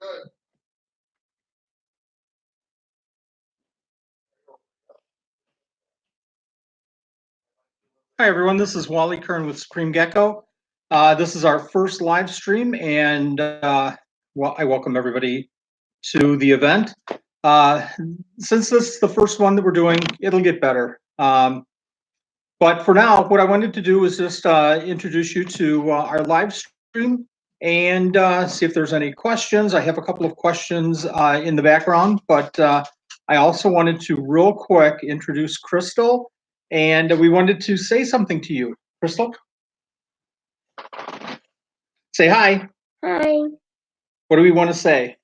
Hi, everyone. This is Wally Kern with Supreme Gecko. This is our first live stream, and I welcome everybody to the event. Since this is the first one that we're doing, it'll get better. But for now, what I wanted to do is just introduce you to our live stream and see if there's any questions. I have a couple of questions in the background, but I also wanted to real quick introduce Crystal, and we wanted to say something to you. Crystal, say hi. Hi. What do we want to say?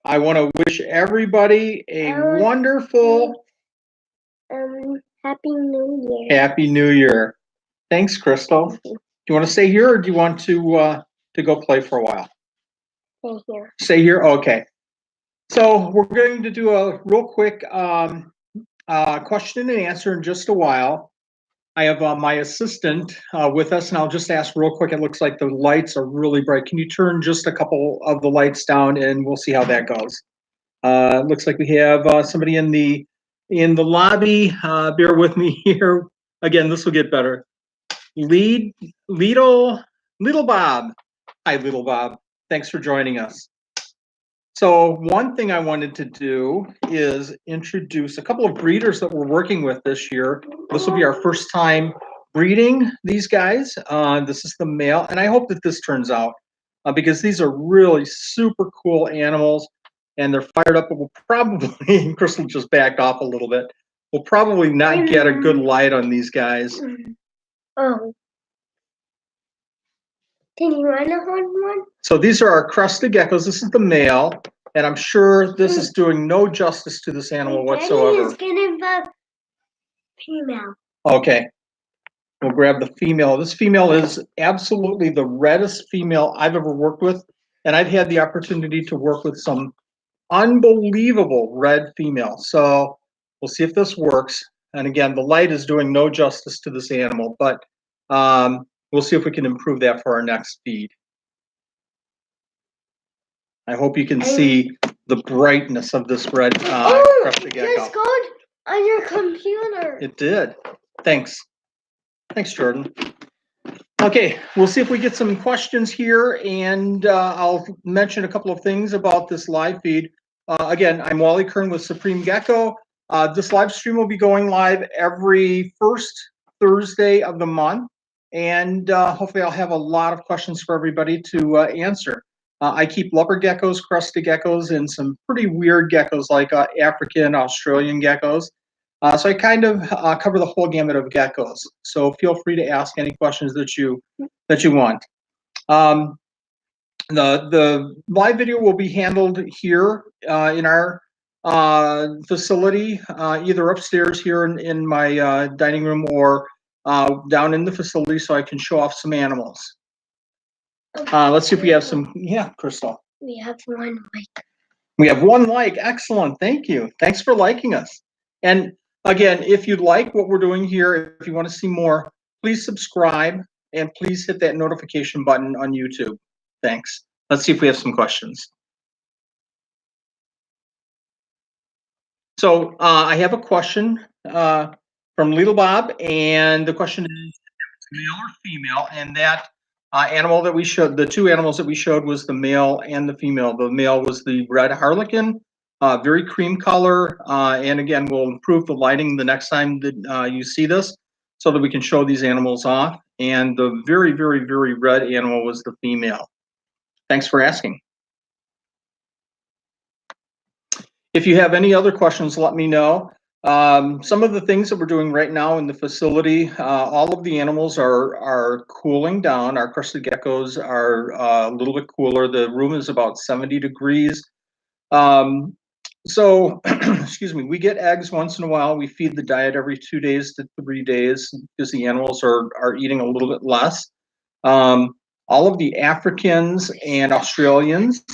I want to wish everybody a wonderful Happy New Year. Happy New Year. Thanks, Crystal. Do you want to stay here, or do you want to go play for a while? Stay here. Stay here? Okay. So we're going to do a real quick question and answer in just a while. I have my assistant with us, and I'll just ask real quick. It looks like the lights are really bright. Can you turn just a couple of the lights down, and we'll see how that goes. It looks like we have somebody in the lobby. Bear with me here. Again, this will get better. Little Bob. Hi, Little Bob. Thanks for joining us. So one thing I wanted to do is introduce a couple of breeders that we're working with this year. This will be our first time breeding these guys. This is the male, and I hope that this turns out because these are really super cool animals, and they're fired up. But we'll probably, Crystal just backed off a little bit. We'll probably not get a good light on these guys. Oh. Can you run a hard one? So these are our crested geckos. This is the male, and I'm sure this is doing no justice to this animal whatsoever. Is getting the female. Okay, we'll grab the female. This female is absolutely the reddest female I've ever worked with, and I've had the opportunity to work with some unbelievable red females. So we'll see if this works. And again, the light is doing no justice to this animal, but we'll see if we can improve that for our next feed. I hope you can see the brightness of this red crested gecko. Just good on your computer. It did. Thanks. Thanks, Jordan. Okay, we'll see if we get some questions here, and I'll mention a couple of things about this live feed. Again, I'm Wally Kern with Supreme Gecko. This live stream will be going live every first Thursday of the month, and hopefully I'll have a lot of questions for everybody to answer. I keep leopard geckos, crested geckos, and some pretty weird geckos like African, Australian geckos. So I kind of cover the whole gamut of geckos. So feel free to ask any questions that you want. The live video will be handled here in our facility, either upstairs here in my dining room or down in the facility, so I can show off some animals. Let's see if we have some. Yeah, Crystal. We have one like. We have one like. Excellent. Thank you. Thanks for liking us. And again, if you like what we're doing here, if you want to see more, please subscribe and please hit that notification button on YouTube. Thanks. Let's see if we have some questions. So I have a question from Little Bob, and the question is male or female, and that animal that we showed, the two animals that we showed was the male and the female. The male was the red harlequin, very cream color, and again, we'll improve the lighting the next time that you see this so that we can show these animals off. And the very, very, very red animal was the female. Thanks for asking. If you have any other questions, let me know. Some of the things that we're doing right now in the facility, all of the animals are cooling down. Our crested geckos are a little bit cooler. The room is about 70 degrees. So, excuse me, we get eggs once in a while. We feed the diet every 2 days to 3 days because the animals are eating a little bit less. All of the Africans and Australians.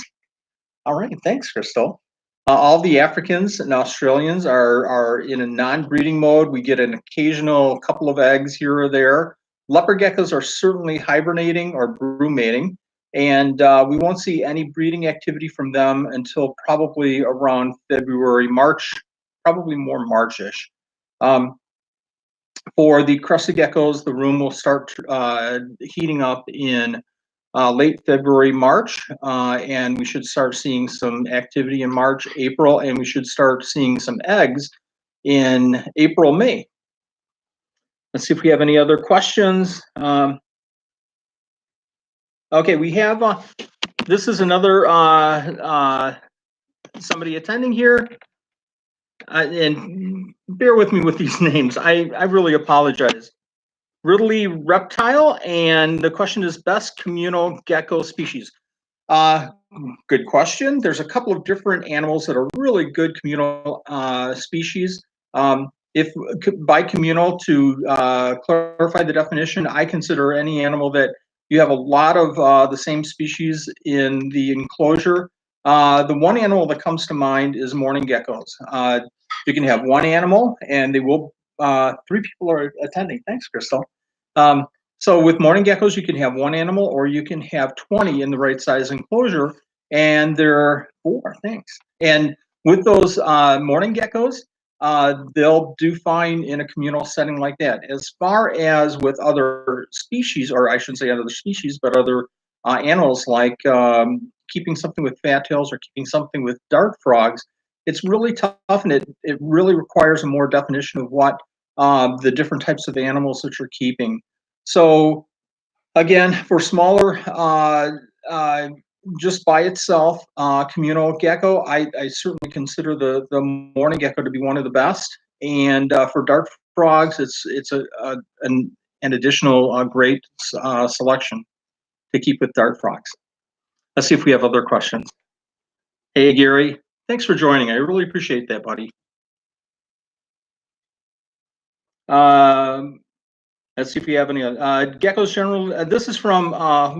All right, thanks, Crystal. All the Africans and Australians are in a non-breeding mode. We get an occasional couple of eggs here or there. Leopard geckos are certainly hibernating or brumating. And we won't see any breeding activity from them until probably around February, March, probably more March-ish. For the crested geckos, the room will start heating up in late February, March, and we should start seeing some activity in March, April, and we should start seeing some eggs in April, May. Let's see if we have any other questions. Okay, we have, this is another somebody attending here. And bear with me with these names. I really apologize. Ridley Reptile, and the question is best communal gecko species. Good question. There's a couple of different animals that are really good communal species. If by communal, to clarify the definition, I consider any animal that you have a lot of the same species in the enclosure. The one animal that comes to mind is mourning geckos. You can have one animal, and they will. 3 people are attending. Thanks, Crystal. So with mourning geckos, you can have one animal, or you can have 20 in the right size enclosure, and there are 4 things. And with those mourning geckos, they'll do fine in a communal setting like that. As far as with other species, or I shouldn't say other species, but other animals like keeping something with fat tails or keeping something with dart frogs, it's really tough, and it really requires a more definition of what the different types of animals that you're keeping. So again, for smaller, just by itself, communal gecko, I certainly consider the mourning gecko to be one of the best. And for dart frogs, it's an additional great selection to keep with dart frogs. Let's see if we have other questions. Hey, Gary, thanks for joining. I really appreciate that, buddy. Let's see if we have any other. Geckos generally, this is from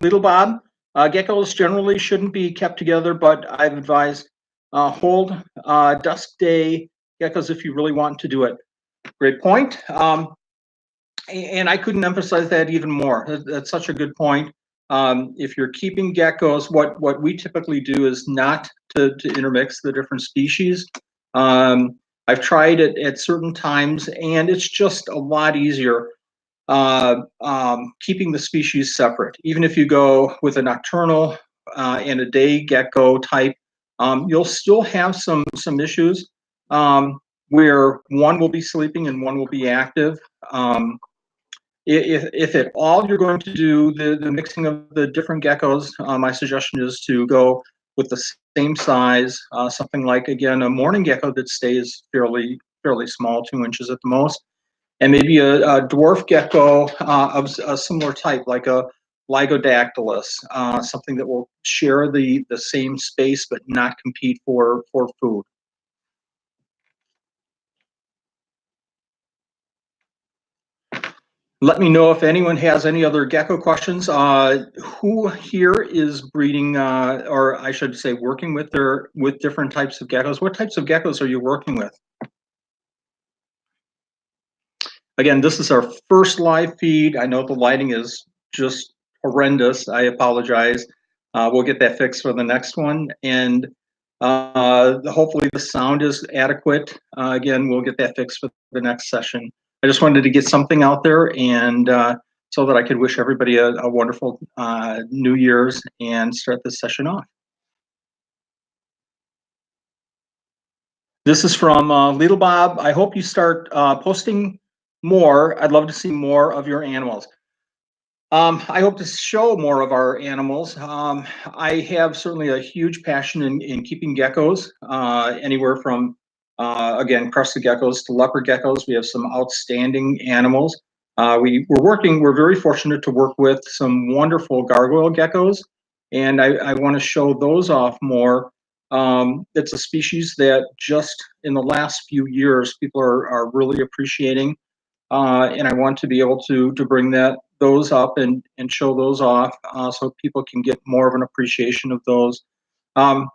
Little Bob. Geckos generally shouldn't be kept together, but I've advised hold dusk day geckos if you really want to do it. Great point. And I couldn't emphasize that even more. That's such a good point. If you're keeping geckos, what we typically do is not to intermix the different species. I've tried it at certain times, and it's just a lot easier keeping the species separate. Even if you go with a nocturnal and a day gecko type, you'll still have some issues where one will be sleeping and one will be active. If at all you're going to do the mixing of the different geckos, my suggestion is to go with the same size, something like, again, a mourning gecko that stays fairly small, 2 inches at the most, and maybe a dwarf gecko of a similar type, like a Lygodactylus, something that will share the same space but not compete for food. Let me know if anyone has any other gecko questions. Who here is breeding, or I should say, working with different types of geckos? What types of geckos are you working with? Again, this is our first live feed. I know the lighting is just horrendous. I apologize. We'll get that fixed for the next one, and hopefully the sound is adequate. Again, we'll get that fixed for the next session. I just wanted to get something out there, and so that I could wish everybody a wonderful New Year's and start this session off. This is from Little Bob. I hope you start posting more. I'd love to see more of your animals. I hope to show more of our animals. I have certainly a huge passion in keeping geckos, anywhere from, again, crested geckos to leopard geckos. We have some outstanding animals. We're very fortunate to work with some wonderful gargoyle geckos, and I want to show those off more. It's a species that just in the last few years, people are really appreciating. And I want to be able to bring those up and show those off, so people can get more of an appreciation of those. I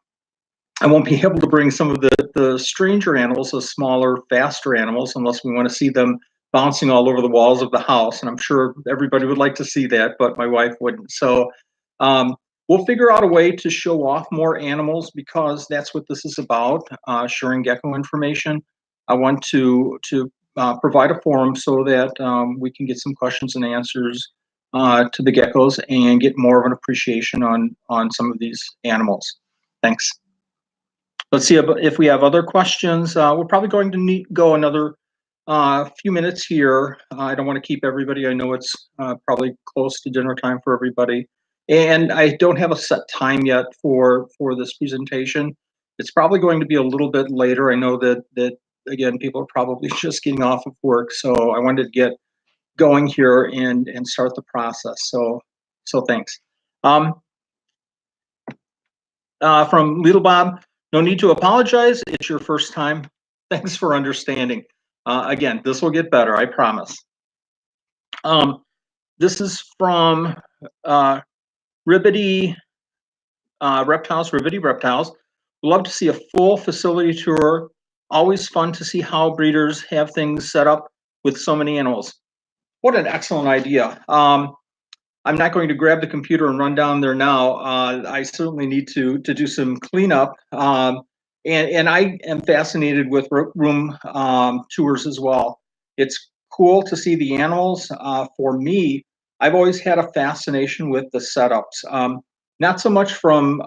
won't be able to bring some of the stranger animals, the smaller, faster animals, unless we want to see them bouncing all over the walls of the house. And I'm sure everybody would like to see that, but my wife wouldn't. So We'll figure out a way to show off more animals because that's what this is about, sharing gecko information. I want to provide a forum so that we can get some questions and answers to the geckos and get more of an appreciation on some of these animals. Thanks. Let's see if we have other questions. We're probably going to go another few minutes here. I don't want to keep everybody. I know it's probably close to dinner time for everybody. And I don't have a set time yet for this presentation. It's probably going to be a little bit later. I know that again, people are probably just getting off of work. So I wanted to get going here and start the process. So thanks. From Little Bob, no need to apologize. It's your first time. Thanks for understanding. Again, this will get better, I promise. This is from Ribbity Reptiles, Ribbity Reptiles. Love to see a full facility tour. Always fun to see how breeders have things set up with so many animals. What an excellent idea. I'm not going to grab the computer and run down there now. I certainly need to do some cleanup. And I am fascinated with room tours as well. It's cool to see the animals. For me, I've always had a fascination with the setups. Not so much from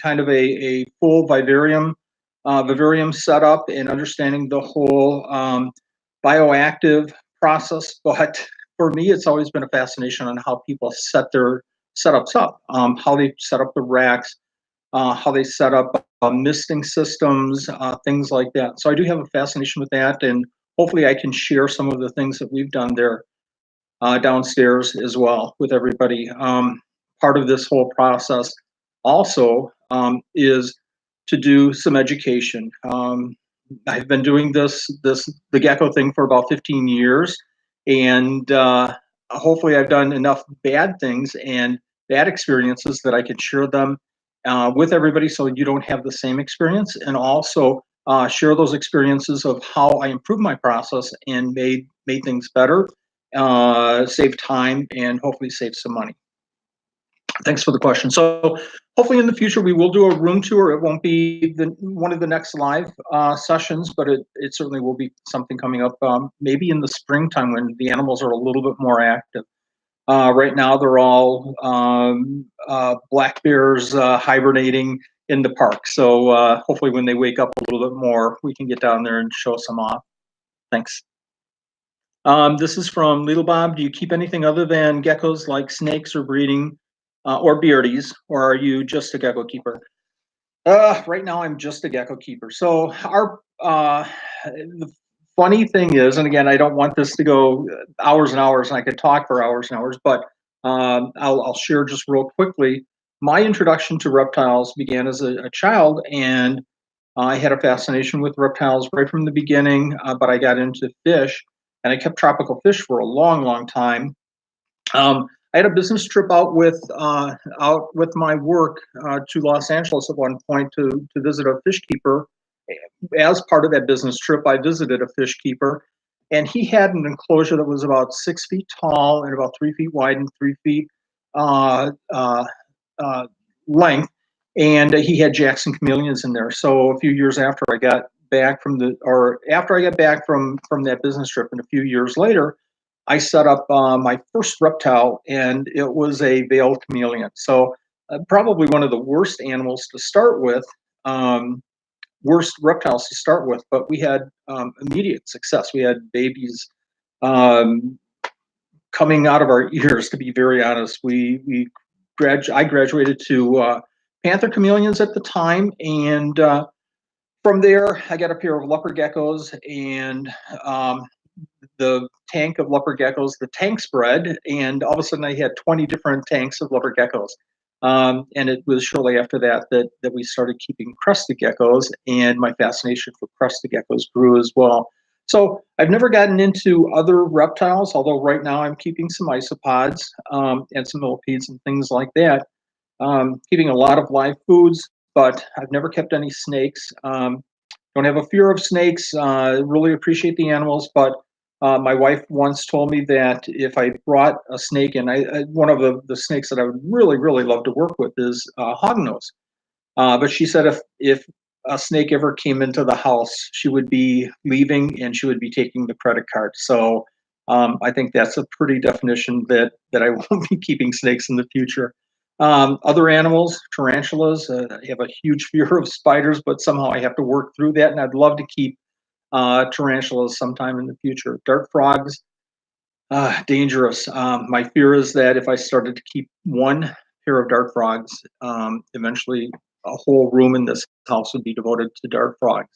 kind of a full vivarium setup and understanding the whole bioactive process, but for me, it's always been a fascination on how people set their setups up, how they set up the racks, how they set up misting systems, things like that. So I do have a fascination with that, and hopefully I can share some of the things that we've done there downstairs as well with everybody. Part of this whole process also is to do some education. I've been doing the Gecko thing for about 15 years, and hopefully I've done enough bad things and bad experiences that I can share them with everybody so you don't have the same experience, and also share those experiences of how I improved my process and made things better, save time, and hopefully save some money. Thanks for the question. So hopefully in the future we will do a room tour. It won't be one of the next live sessions, but it certainly will be something coming up maybe in the springtime when the animals are a little bit more active. Right now they're all black bears hibernating in the park. So hopefully when they wake up a little bit more, we can get down there and show some off. Thanks. This is from Little Bob. Do you keep anything other than geckos like snakes or breeding or beardies, or are you just a gecko keeper? Right now I'm just a gecko keeper. So the funny thing is, and again, I don't want this to go hours and hours, and I could talk for hours and hours, but I'll share just real quickly. My introduction to reptiles began as a child, and I had a fascination with reptiles right from the beginning, but I got into fish, and I kept tropical fish for a long, long time. I had a business trip out with my work to Los Angeles at one point to visit a fish keeper. As part of that business trip, I visited a fish keeper, and he had an enclosure that was about 6 feet tall and about 3 feet wide and 3 feet uh, uh, length, and he had Jackson chameleons in there. So a few years after I got back from that business trip, and a few years later, I set up my first reptile, and it was a veiled chameleon. So probably one of the worst animals to start with, worst reptiles to start with, but we had immediate success. We had babies um, coming out of our ears, to be very honest. I graduated to panther chameleons at the time, and from there, I got a pair of leopard geckos, and the tank of leopard geckos, the tank spread, and all of a sudden I had 20 different tanks of leopard geckos. And it was shortly after that we started keeping crested geckos, and my fascination for crested geckos grew as well. So I've never gotten into other reptiles, although right now I'm keeping some isopods and some millipedes and things like that. Keeping a lot of live foods, but I've never kept any snakes. Don't have a fear of snakes. Really appreciate the animals, but My wife once told me that if I brought a snake in, one of the snakes that I would really, really love to work with is hognose. But she said if a snake ever came into the house, she would be leaving and she would be taking the credit card. So I think that's a pretty definition that I won't be keeping snakes in the future. Other animals, tarantulas. I have a huge fear of spiders, but somehow I have to work through that, and I'd love to keep tarantulas sometime in the future. Dart frogs, dangerous. My fear is that if I started to keep one pair of dart frogs, eventually a whole room in this house would be devoted to dart frogs.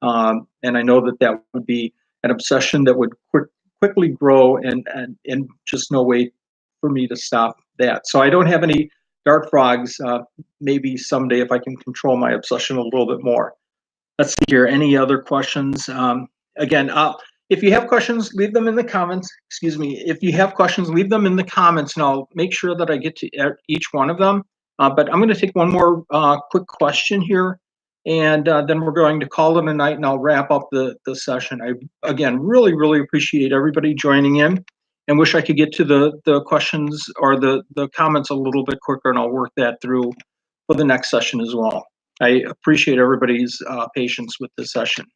And I know that that would be an obsession that would quickly grow, and just no way for me to stop that. So I don't have any dart frogs. Maybe someday if I can control my obsession a little bit more. Let's see here. Any other questions? Again, if you have questions, leave them in the comments. Excuse me. If you have questions, leave them in the comments, and I'll make sure that I get to each one of them. But I'm going to take one more quick question here, and then we're going to call it a night, and I'll wrap up the session. I, again, really, really appreciate everybody joining in, and wish I could get to the questions or the comments a little bit quicker, and I'll work that through for the next session as well. I appreciate everybody's patience with this session.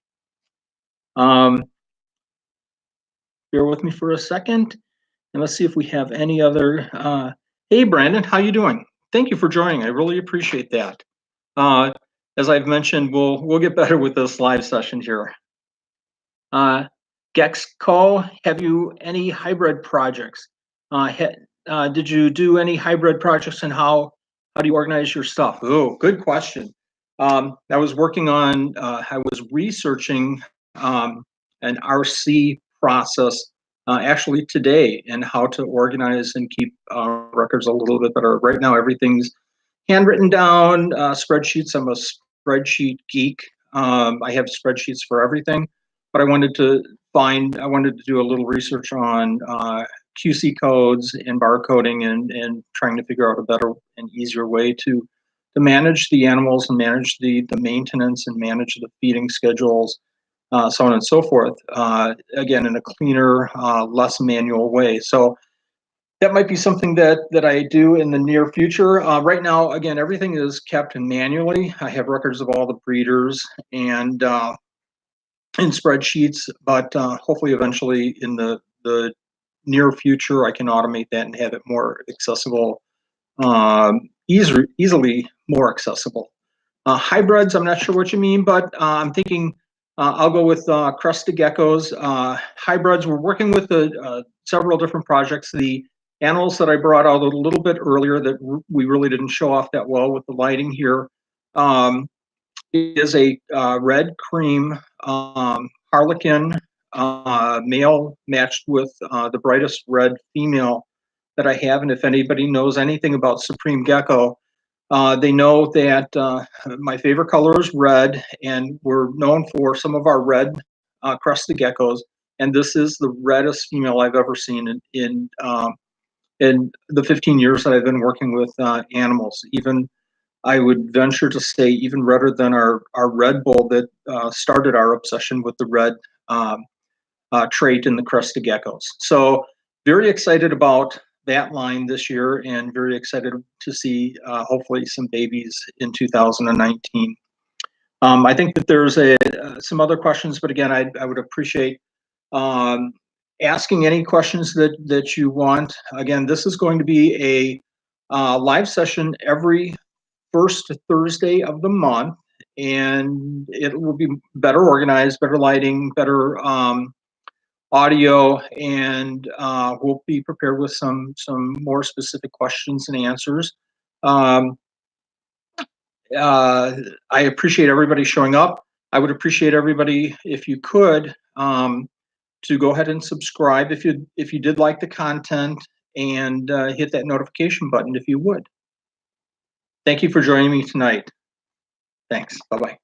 Bear with me for a second, and let's see if we have any other. Hey, Brandon, how you doing? Thank you for joining. I really appreciate that. As I've mentioned, we'll get better with this live session here. Gecko, have you any hybrid projects? Did you do any hybrid projects, and how do you organize your stuff? Oh, good question. I was researching an RC process actually today, and how to organize and keep records a little bit better. Right now, everything's handwritten down, spreadsheets. I'm a spreadsheet geek. I have spreadsheets for everything, but I wanted to do a little research on QC codes and barcoding, and trying to figure out a better and easier way to manage the animals, and manage the maintenance, and manage the feeding schedules, so on and so forth. Again, in a cleaner, less manual way. So that might be something that I do in the near future. Right now, again, everything is kept manually. I have records of all the breeders and in spreadsheets, but hopefully eventually in the near future, I can automate that and have it more accessible, easily more accessible. Hybrids, I'm not sure what you mean, but I'm thinking I'll go with crested geckos. Hybrids, we're working with several different projects. The animals that I brought out a little bit earlier that we really didn't show off that well with the lighting here is a red cream harlequin male matched with the brightest red female that I have. And if anybody knows anything about Supreme Gecko, they know that my favorite color is red, and we're known for some of our red crested geckos. And this is the reddest female I've ever seen in the 15 years that I've been working with animals. Even I would venture to say even redder than our red bull that started our obsession with the red trait in the crested geckos. So very excited about that line this year, and very excited to see hopefully some babies in 2019. I think that there's some other questions, but again, I would appreciate asking any questions that you want. Again, this is going to be a live session every first Thursday of the month, and it will be better organized, better lighting, better audio, and we'll be prepared with some more specific questions and answers. I appreciate everybody showing up. I would appreciate everybody, if you could, to go ahead and subscribe if you did like the content, and hit that notification button if you would. Thank you for joining me tonight. Thanks. Bye-bye.